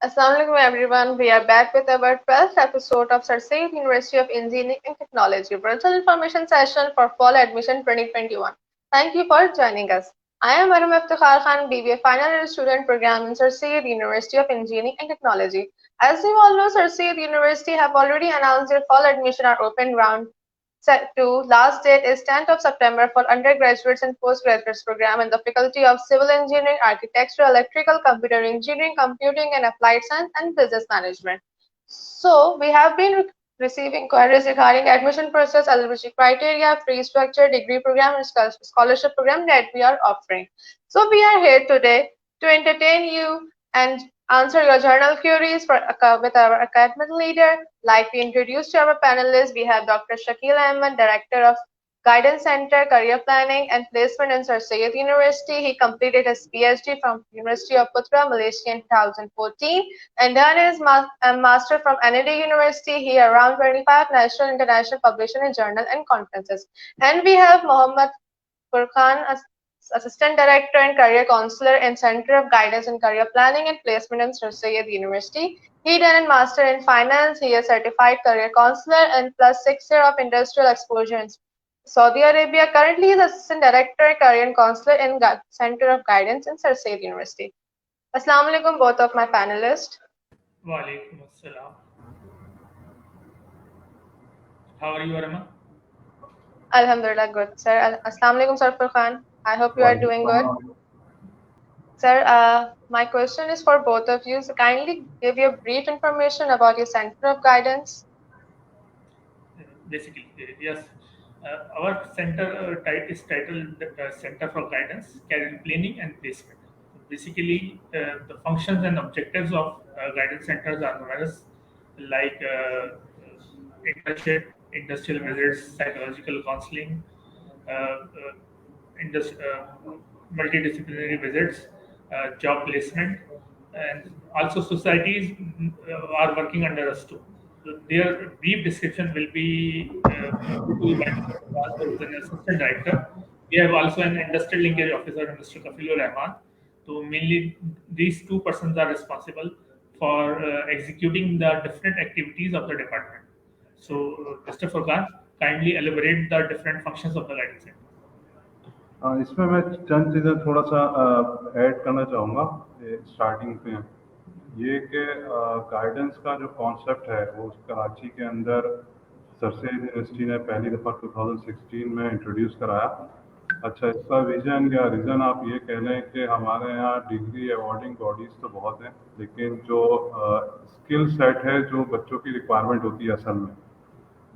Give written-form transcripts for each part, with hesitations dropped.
Assalamu alaikum everyone. We are back with our 12th episode of Sir Syed University of Engineering and Technology Virtual Information Session for Fall Admission 2021. Thank you for joining us. I am Maryam Iftikhar Khan, BBA Final Year Student Program in Sir Syed University of Engineering and Technology. As you all know, Sir Syed University have already announced their fall admission are open round set to last date is 10th of September for undergraduates and postgraduates program in the Faculty of Civil Engineering, Architecture, Electrical, Computer Engineering, Computing and Applied Science and Business Management. So we have been receiving queries regarding admission process, eligibility criteria, fee structure, degree program and scholarship program that we are offering. So we are here today to entertain you and answer your journal queries with our academic leader. Like we introduced to our panelists, we have Dr. Shakil Ahmed, Director of Guidance Center, Career Planning and Placement in Sir Syed University. He completed his PhD from University of Putra, Malaysia in 2014 and done his master from NAD University. He around 25 national and international publication in journal and conferences. And we have Mohammed Furqan, Assistant Director and Career Counselor in Center of Guidance and Career Planning and Placement in Sir Syed University. He done a Master in Finance. He is Certified Career Counselor and plus 6 years of industrial exposure in Saudi Arabia. Currently, he is Assistant Director, Career Counselor in Center of Guidance in Sir Syed University. Assalamu alaikum, both of my panelists. Walaikum assalam. How are you, Arama? Alhamdulillah, good, sir. Assalamu alaikum, Sir Furqan. I hope you are doing good. Sir, my question is for both of you. So kindly give your brief information about your Center of Guidance. Basically, yes. Our center is titled Center for Guidance, Career Planning and Placement. Basically, the functions and objectives of guidance centers are numerous, like internship, industrial visits, psychological counseling, uh, uh, multidisciplinary visits, job placement, and also societies are working under us too. So their brief description will be by Mr. Fawaz, who is an assistant director. We have also an industrial linkage officer, Mr. Kafilur Rahman. So mainly these two persons are responsible for executing the different activities of the department. So, Mr. Furqan, kindly elaborate the different functions of the guidance center. इसमें मैं चंद चीज़ें थोड़ा सा add करना चाहूँगा starting में ये कि गाइडेंस का जो कॉन्सेप्ट है वो कराची के अंदर सर सैयद यूनिवर्सिटी ने पहली दफ़ा 2016 में इंट्रोड्यूस कराया। अच्छा, इसका विजन या रीज़न आप ये कह लें कि हमारे यहाँ डिग्री अवॉर्डिंग बॉडीज़ तो बहुत हैं, लेकिन जो स्किल सेट है जो बच्चों की रिक्वायरमेंट होती है असल में,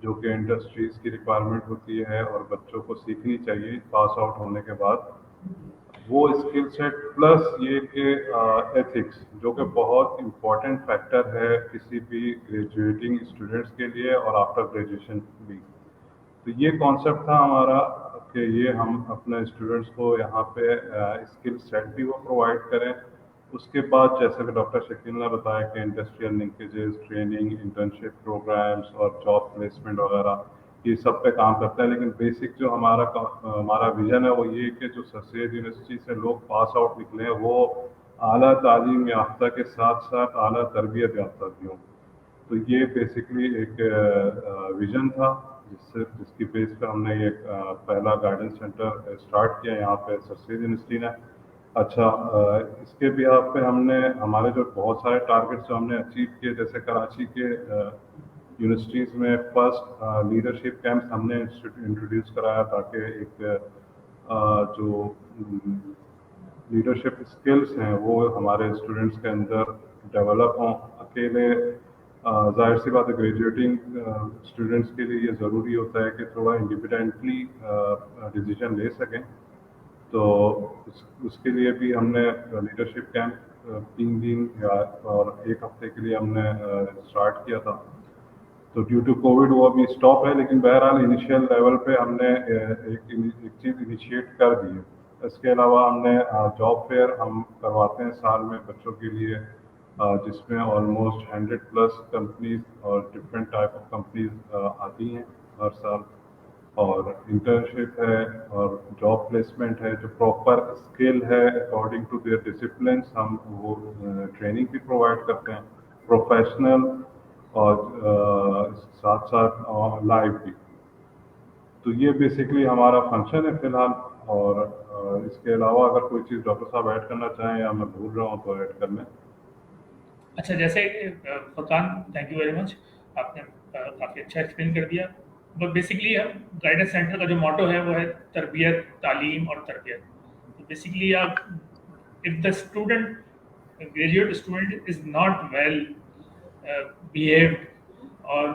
जो कि इंडस्ट्रीज़ की रिक्वायरमेंट होती है और बच्चों को सीखनी चाहिए पास आउट होने के बाद, वो स्किल सेट प्लस ये कि एथिक्स जो कि बहुत इम्पॉर्टेंट फैक्टर है किसी भी ग्रेजुएटिंग स्टूडेंट्स के लिए और आफ्टर ग्रेजुएशन भी। तो ये कॉन्सेप्ट था हमारा कि ये हम अपने स्टूडेंट्स को यहाँ पे स्किल सेट भी वो प्रोवाइड करें। उसके बाद जैसे कि डॉक्टर शकील ने बताया कि industrial linkages, training, internship programs और जॉब प्लेसमेंट वगैरह ये सब पे काम करता है। लेकिन बेसिक जो हमारा विजन है वो ये कि जो सर सैयद यूनिवर्सिटी से लोग पास आउट निकले हैं वो आला तालीम याफ्ता के साथ साथ आला तरबियत याफ्ता भी हों। तो ये बेसिकली एक विजन था जिसकी बेस पे हमने ये पहला गाइडेंस सेंटर स्टार्ट किया यहाँ पे सर सैयद यूनिवर्सिटी ने। अच्छा, इसके बिहाफ पे हमने हमारे जो बहुत सारे टारगेट्स जो हमने अचीव किए, जैसे कराची के यूनिवर्सिटीज़ में फर्स्ट लीडरशिप कैंप्स हमने इंट्रोड्यूस कराया ताकि एक जो लीडरशिप स्किल्स हैं वो हमारे स्टूडेंट्स के अंदर डेवलप हों। अकेले जाहिर सी बात है ग्रेजुएटिंग स्टूडेंट्स के लिए ये ज़रूरी होता है कि थोड़ा इंडिपेंडेंटली डिसीजन ले सकें। तो उसके लिए भी हमने लीडरशिप कैंप 3 दिन और 1 हफ्ते के लिए हमने स्टार्ट किया था। तो ड्यू टू कोविड वो अभी स्टॉप है, लेकिन बहरहाल इनिशियल लेवल पे हमने एक चीज़ इनिशिएट कर दी है। इसके अलावा हमने जॉब फेयर हम करवाते हैं साल में बच्चों के लिए, जिसमें ऑलमोस्ट 100+ कंपनीज और डिफरेंट टाइप ऑफ कंपनीज आती हैं हर साल। اور انٹرنشپ ہے اور جاب پلیسمنٹ ہے جو پراپر اسکل ہے اکارڈنگ ٹو دیئر ڈسپلنس ہم وہ ٹریننگ بھی پرووائڈ کرتے ہیں پروفیشنل اور ساتھ ساتھ لائف بھی. تو یہ بیسکلی ہمارا فنکشن ہے فی الحال. اور اس کے علاوہ اگر کوئی چیز ڈاکٹر صاحب ایڈ کرنا چاہیں یا میں بھول رہا ہوں تو ایڈ کر لیں. اچھا جیسے فرقان تھینک یو ویری مچ, آپ نے کافی اچھا ایکسپلین کر دیا. بٹ بیسکلی گائیڈنس سینٹر کا جو موٹو ہے وہ ہے تربیت, تعلیم اور تربیت. تو بیسکلی آپ if the student, graduate student is not well behaved or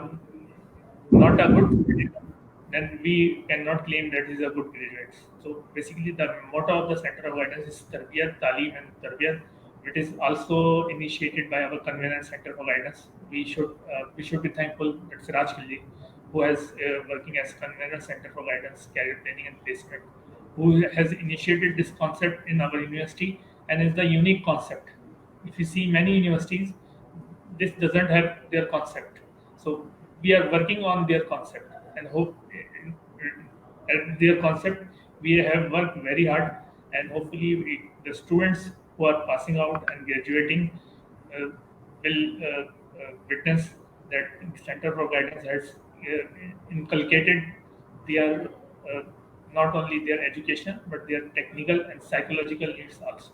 not a good citizen, then we cannot claim that he is a good graduate. So basically the motto of the Center of Guidance is Tarbiyat, Taaleem and Tarbiyat. It is also initiated by our convener Center for Guidance. We should be thankful that Siraj Khilji, who has working as convener Center for Guidance, Career Training and Placement, who has initiated this concept in our university and is the unique concept. If you see many universities, this doesn't have their concept. So we are working on their concept and hope at their concept we have worked very hard, and hopefully the students who are passing out and graduating uh, will witness that Center for Guidance has inculcated their not only their education but their technical and psychological needs also.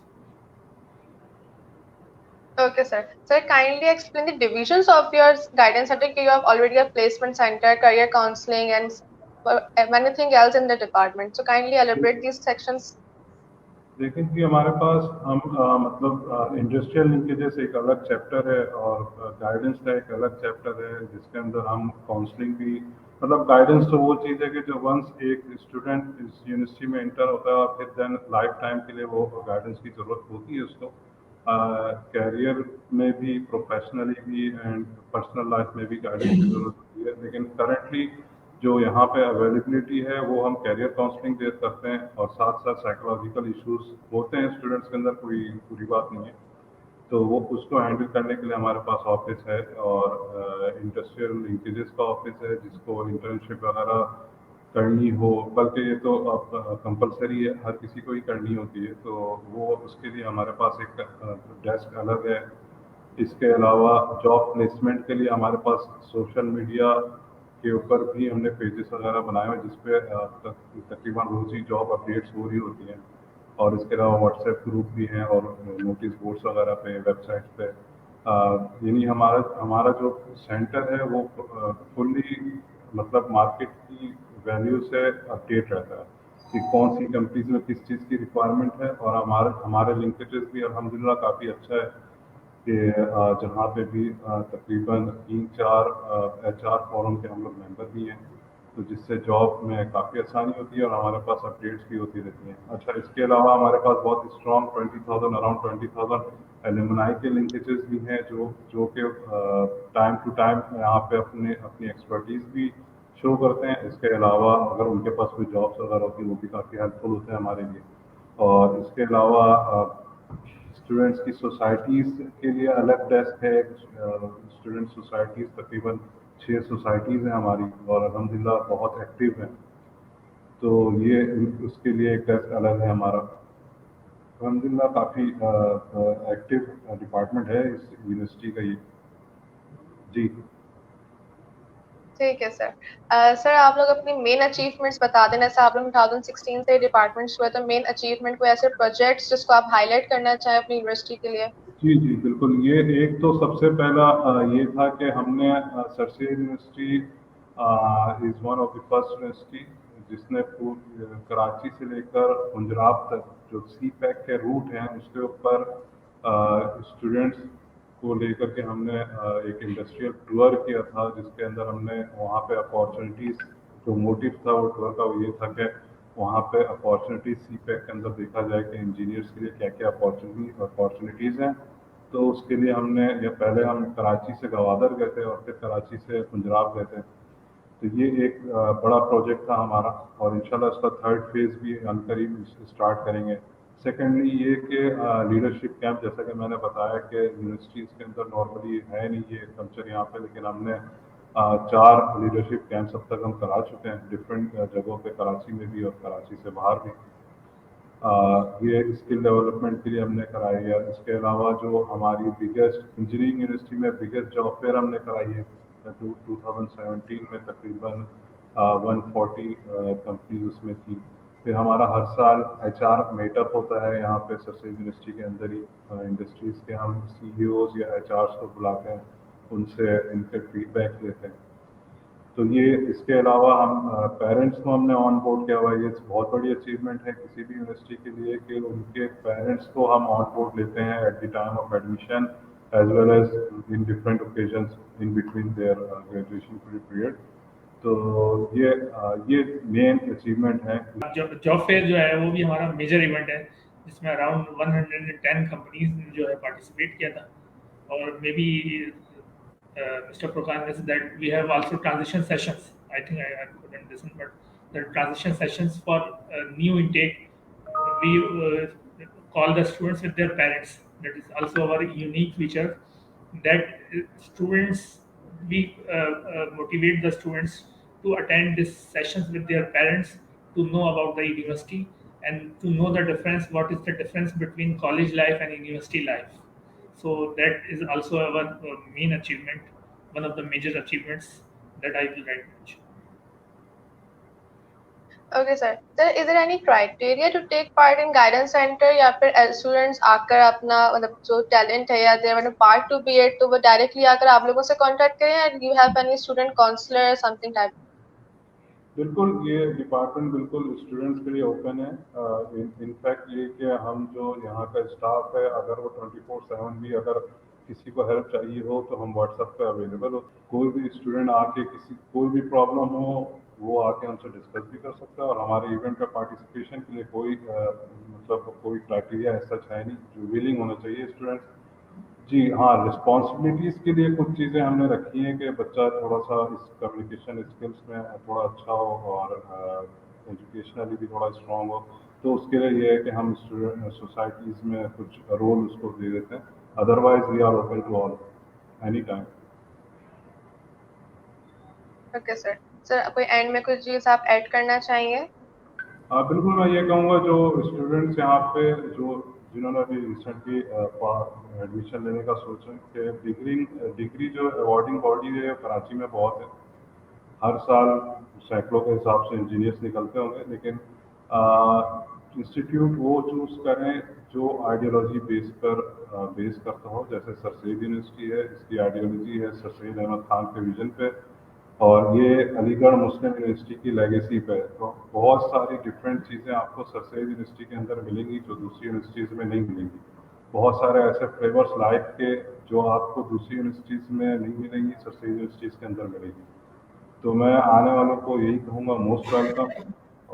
Okay, sir. Sir, kindly explain the divisions of your guidance center. You have already a placement center, career counseling, and anything else in the department. So kindly elaborate these sections. دیکھیں کہ ہمارے پاس ہم مطلب industrial linkages ایک الگ chapter ہے اور guidance کا ایک الگ چیپٹر ہے جس کے اندر ہم کاؤنسلنگ بھی مطلب گائیڈنس تو وہ چیز ہے کہ جو ونس ایک اسٹوڈنٹ اس یونیورسٹی میں انٹر ہوتا ہے اور پھر دین لائف ٹائم کے لیے وہ گائیڈنس کی ضرورت ہوتی ہے اس کو کیریئر میں بھی پروفیشنلی بھی اینڈ پرسنل لائف میں بھی گائیڈنس کی ضرورت ہوتی ہے. لیکن کرنٹلی جو یہاں پہ اویلیبلٹی ہے وہ ہم کیریئر کاؤنسلنگ دے کرتے ہیں اور ساتھ ساتھ سائیکولوجیکل ایشوز ہوتے ہیں اسٹوڈنٹس کے اندر, کوئی بری بات نہیں ہے. تو وہ اس کو ہینڈل کرنے کے لیے ہمارے پاس آفس ہے اور انڈسٹریل لنکیجز کا آفس ہے جس کو انٹرنشپ وغیرہ کرنی ہو, بلکہ یہ تو اب کمپلسری ہے, ہر کسی کو ہی کرنی ہوتی ہے, تو وہ اس کے لیے ہمارے پاس ایک ڈیسک الگ ہے. اس کے علاوہ جاب پلیسمنٹ کے لیے ہمارے پاس سوشل میڈیا کے اوپر بھی ہم نے پیجز وغیرہ بنائے ہوئے جس پہ تقریباً روزی جاب اپڈیٹس ہو رہی ہوتی ہیں. اور اس کے علاوہ واٹس ایپ گروپ بھی ہیں اور نوٹس بورڈس وغیرہ پہ, ویب سائٹس پہ. یعنی ہمارا جو سینٹر ہے وہ فلی مطلب مارکیٹ کی ویلیو سے اپڈیٹ رہتا ہے کہ کون سی کمپنیز میں کس چیز کی ریکوائرمنٹ ہے. اور ہمارے لنکیجز بھی الحمدللہ کافی اچھا ہے کہ جہاں پہ بھی تقریباً 3-4 ایچ آر فورم کے ہم لوگ ممبر بھی ہیں, تو جس سے جاب میں کافی آسانی ہوتی ہے اور ہمارے پاس اپڈیٹس بھی ہوتی رہتی ہیں. اچھا اس کے علاوہ ہمارے پاس بہت اسٹرانگ اراؤنڈ 20,000 ایلومنائی کے لنکیجز بھی ہیں جو کہ ٹائم ٹو ٹائم یہاں پہ اپنی ایکسپرٹیز بھی شو کرتے ہیں. اس کے علاوہ اگر ان کے پاس کوئی جابس وغیرہ ہوتی ہیں وہ بھی کافی ہیلپ فل ہوتے ہیں ہمارے لیے. اور اس کے علاوہ اسٹوڈنٹس کی سوسائٹیز کے لیے الگ ڈیسک ہے. اسٹوڈنٹ سوسائٹیز تقریباً 6 سوسائٹیز ہیں ہماری اور الحمدللہ بہت ایکٹیو ہیں, تو یہ اس کے لیے ایک ڈیسک الگ ہے ہمارا. الحمدللہ کافی ایکٹیو ڈپارٹمنٹ ہے اس یونیورسٹی کا یہ. جی ٹھیک ہے سر. سر آپ لوگ اپنی مین اچیومنٹس بتا دیں. ایسا آپ لوگ 2016 سے ڈپارٹمنٹس ہوئے, تو مین اچیومنٹ کوئی ایسے پروجیکٹس جس کو آپ ہائی لائٹ کرنا چاہیں اپنی یونیورسٹی کے لیے. جی بالکل. یہ ایک تو سب سے پہلا یہ تھا کہ ہم نے Sir Syed university is one of the first university جس نے کراچی سے لے کر پنجاب تک جو سی پیک کے روٹ ہیں اس کے اوپر اسٹوڈنٹس کو لے کر کے ہم نے ایک انڈسٹریل ٹور کیا تھا, جس کے اندر ہم نے وہاں پہ اپارچونیٹیز, جو موٹیو تھا وہ ٹور کا وہ یہ تھا کہ وہاں پہ اپارچونیٹیز سی پیک کے اندر دیکھا جائے کہ انجینئرس کے لیے کیا کیا اپارچونیٹیز ہیں. تو اس کے لیے ہم نے پہلے ہم کراچی سے گوادر گئے تھے اور پھر کراچی سے پنجاب گئے تھے. تو یہ ایک بڑا پروجیکٹ تھا ہمارا اور انشاءاللہ اس کا 3rd فیز بھی عنقریب اسٹارٹ کریں گے. سیکنڈلی یہ کہ لیڈرشپ کیمپ, جیسا کہ میں نے بتایا کہ یونیورسٹیز کے اندر نارملی ہے نہیں یہ کلچر یہاں پہ, لیکن ہم نے 4 लीडरशिप कैंप्स अब तक हम करा चुके हैं डिफरेंट जगहों पे, कराची में भी और कराची से बाहर भी। ये स्किल डेवलपमेंट के लिए हमने कराई है। इसके अलावा जो हमारी बिगेस्ट इंजीनियरिंग यूनिवर्सिटी में बिगेस्ट जॉब फेयर हमने कराई है 2017 में, तकरीबन 140 कंपनीज उसमें थी। फिर हमारा हर साल HR मीटअप होता है यहाँ पे सर सैयद यूनिवर्सिटी के अंदर ही। इंडस्ट्रीज़ के हम CEOs या HRs को बुलाते हैं, उनसे इनके फीडबैक लेते हैं। तो ये इसके अलावा हम पेरेंट्स को हमने ऑन बोर्ड किया हुआ है। ये बहुत बड़ी अचीवमेंट है किसी भी यूनिवर्सिटी के लिए कि उनके पेरेंट्स को हम ऑन बोर्ड लेते हैं at the time of admission as well as in different occasions in between their graduation period. तो ये मेन अचीवमेंट है। जॉब फेयर जो है वो भी हमारा मेजर इवेंट है, जिसमें अराउंड 110 कंपनीज ने जो है पार्टिसिपेट किया था। और may be Mr. Prakash said that we have also transition sessions. I think I couldn't listen, but the transition sessions for new intake, we call the students with their parents. That is also our unique feature, that students, we motivate the students to attend these sessions with their parents, to know about the university and to know the difference, what is the difference between college life and university life. So that is also our main achievement, one of the major achievements that I will like to mention. Okay, sir. Sir, is there any criteria to take part in guidance center, या फिर students आकर अपना मतलब जो talent है या they want part to be it, तो वो directly आकर आप लोगों से contact करें, and you have any student counselor or something type? बिल्कुल, ये डिपार्टमेंट बिल्कुल स्टूडेंट्स के लिए ओपन है। इनफैक्ट ये कि हम जो यहाँ का स्टाफ है, अगर वो 24/7 भी अगर किसी को हेल्प चाहिए हो तो हम व्हाट्सएप पे अवेलेबल हो। कोई भी स्टूडेंट आके कोई भी प्रॉब्लम हो वो आके हमसे डिस्कस भी कर सकता है। और हमारे इवेंट का पार्टिसिपेशन के लिए कोई मतलब कोई क्राइटेरिया ऐसा है नहीं, जो विलिंग होना चाहिए स्टूडेंट्स। जी हाँ, रिस्पॉन्सिबिलिटीज़ के लिए कुछ चीज़ें हमने रखी हैं कि बच्चा थोड़ा सा इस कम्युनिकेशन स्किल्स में थोड़ा अच्छा हो और एजुकेशनली भी थोड़ा स्ट्रॉन्ग हो। तो उसके लिए ये है कि हम स्टूडेंट सोसाइटीज़ में कुछ रोल उसको दे देते हैं। Otherwise we are open to all any time. Okay, sir. Sir कोई एंड में कुछ चीज आप ऐड करना चाहेंगे? बिल्कुल, मैं ये कहूँगा जो स्टूडेंट्स यहाँ पे जिन्होंने अभी रिसेंटली एडमिशन लेने का सोचा कि डिग्री जो अवॉर्डिंग बॉडी है कराची में बहुत है। हर साल सैकड़ों के हिसाब से इंजीनियर्स निकलते होंगे, लेकिन इंस्टीट्यूट वो चूज़ करें जो आइडियोलॉजी बेस करता हो। जैसे सर सैयद यूनिवर्सिटी है, इसकी आइडियोलॉजी है सर सैयद अहमद खान के विजन पे, और ये अलीगढ़ मुस्लिम यूनिवर्सिटी की लेगेसी पे। तो बहुत सारी डिफरेंट चीज़ें आपको सर सैयद यूनिवर्सिटी के अंदर मिलेंगी जो दूसरी यूनिवर्सिटीज़ में नहीं मिलेंगी। बहुत सारे ऐसे फ्लेवर्स लाइफ के जो आपको दूसरी यूनिवर्सिटीज़ में नहीं मिलेंगी, सर सैयद यूनिवर्सिटीज़ के अंदर मिलेंगी। तो मैं आने वालों को यही कहूँगा, मोस्ट वेलकम।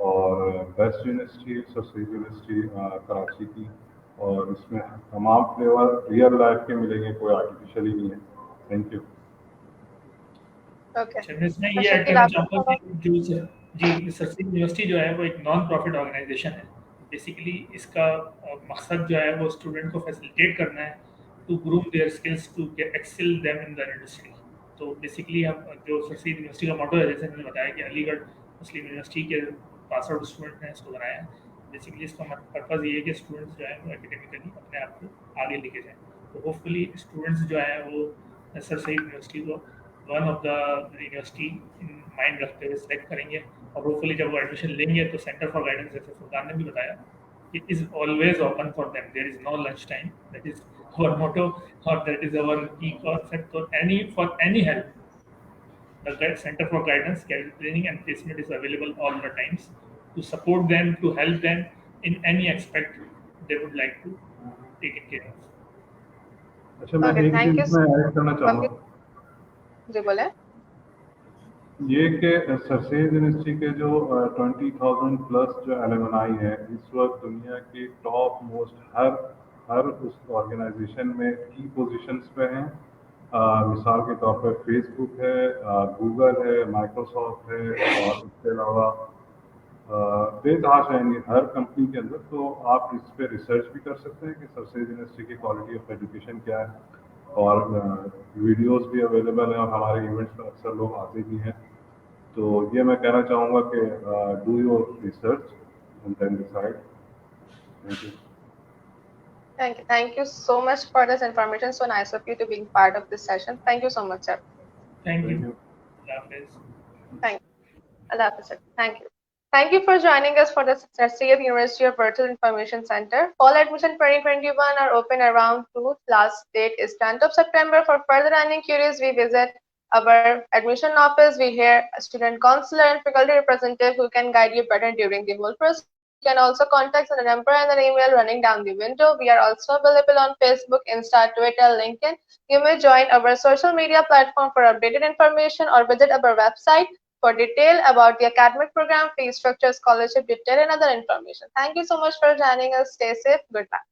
और best university sir Syed university Karachi की, और इसमें तमाम फ्लेवर रियल लाइफ के मिलेंगे, कोई आर्टिफिशियल ही नहीं है। Thank you. Okay. मैं इसमें ये ऐड करना चाहूँगा कि जो जी सर सैयद यूनिवर्सिटी जो है वो एक नॉन प्रॉफिट ऑर्गेनाइजेशन है। बेसिकली इसका मकसद जो है वो स्टूडेंट को फैसिलिटेट करना है to groom their skills to excel them in the industry. तो बेसिकली हम जो सर सैयद यूनिवर्सिटी का मॉडल है, जैसे मैंने बताया कि अलीगढ़ मुस्लिम यूनिवर्सिटी के पास आउट स्टूडेंट ने इसको बनाया है। बेसिकली इसका पर्पज़ ये है कि स्टूडेंट्स जो है वो एकेडमिकली अपने आप को आगे लेके जाएँ। तो होपफुली स्टूडेंट्स जो है वो सर सैयद यूनिवर्सिटी को one of the university in mind रखते हुए सेलेक्ट करेंगे। और होपफुली जब वो एडमिशन लेंगे तो सेंटर फॉर गाइडेंस, जैसे फुरकान ने भी बताया, it is always open for them, there is no lunch time. That is our motto और that is our key concept. For any help, the Center for Guidance, Career Training and Placement is available all the times to support them, to help them in any aspect they would like to take it care of. अच्छा, मैं Okay, एक thank cheese you, इसमें add करना sir. चाहूँगा, जी बोले। ये कि sir Syed university के जो 20,000 प्लस जो एलुमनाई है इस वक्त दुनिया की टॉप मोस्ट हर उस ऑर्गेनाइजेशन में की पोजीशंस पे हैं। मिसाल के तौर पे फेसबुक है, गूगल है, माइक्रोसॉफ्ट है, और इसके अलावा बेतहाशा है हर कंपनी के अंदर। तो आप इस पे रिसर्च भी कर सकते हैं कि सर सैयद यूनिवर्सिटी की क्वालिटी ऑफ एजुकेशन क्या है। اور ویڈیوز بھی اویلیبل ہیں اور ہمارے ایونٹس میں اکثر لوگ آتے بھی ہیں. تو یہ میں کہنا چاہوں گا کہ do your research and then decide. Thank you. Thank you so much for this information. So nice of you to being part of this session. Thank you so much, sir. Thank Thank you. you. Allah Hafiz. Thank you. Allah Hafiz, sir. Thank you. Thank you for joining us for the Syed University of Virtual Information Center. Fall admission 2021 are open around to. Last date is 10th of September. For further and inquiries, we visit our admission office. We hear a student counselor and faculty representative who can guide you better during the whole process. You can also contact the number and the email running down the window. We are also available on Facebook, Insta, Twitter, LinkedIn. You may join our social media platform for updated information or visit our website for detail about the academic program, fee structure, scholarship detail, and other information. Thank you so much for joining us. Stay safe. Goodbye.